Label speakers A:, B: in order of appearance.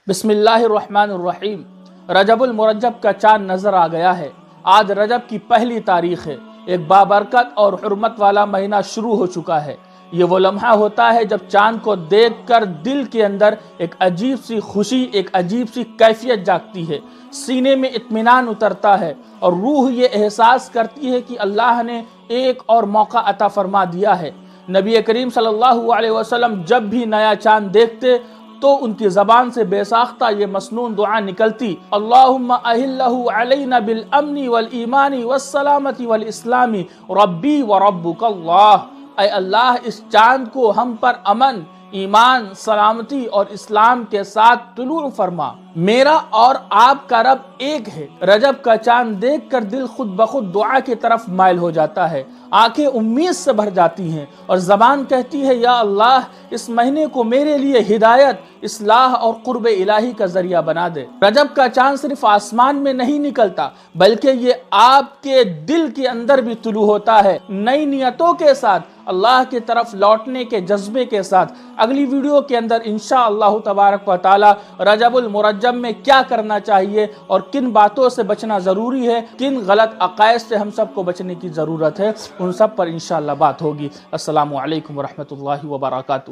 A: بسم اللہ الرحمن الرحیم۔ رجب المرجب کا چاند نظر آ گیا ہے۔ آج رجب کی پہلی تاریخ ہے۔ ایک بابرکت اور حرمت والا مہینہ شروع ہو چکا ہے۔ یہ وہ لمحہ ہوتا ہے جب چاند کو دیکھ کر دل کے اندر ایک عجیب سی خوشی، ایک عجیب سی کیفیت جاگتی ہے، سینے میں اطمینان اترتا ہے اور روح یہ احساس کرتی ہے کہ اللہ نے ایک اور موقع عطا فرما دیا ہے۔ نبی کریم صلی اللہ علیہ وسلم جب بھی نیا چاند دیکھتے تو ان کی زبان سے بے ساختہ یہ مسنون دعا نکلتی: اللہم اہلہ علینا بالامن والایمان والسلامت والاسلام ربی وربک اللہ۔ اے اللہ، اس چاند کو ہم پر امن، ایمان، سلامتی اور اسلام کے ساتھ طلوع فرما۔ میرا اور آپ کا رب ایک ہے۔ رجب کا چاند دیکھ کر دل خود بخود دعا کی طرف مائل ہو جاتا ہے، آنکھیں امید سے بھر جاتی ہیں اور زبان کہتی ہے: یا اللہ، اس مہینے کو میرے لیے ہدایت، اصلاح اور قرب الہی کا ذریعہ بنا دے۔ رجب کا چاند صرف آسمان میں نہیں نکلتا، بلکہ یہ آپ کے دل کے اندر بھی طلوع ہوتا ہے، نئی نیتوں کے ساتھ، اللہ کی طرف لوٹنے کے جذبے کے ساتھ۔ اگلی ویڈیو کے اندر انشاءاللہ تبارک و تعالی رجب المرجب میں کیا کرنا چاہیے اور کن باتوں سے بچنا ضروری ہے، کن غلط عقائد سے ہم سب کو بچنے کی ضرورت ہے، ان سب پر انشاءاللہ بات ہوگی۔ السلام علیکم ورحمۃ اللہ وبرکاتہ۔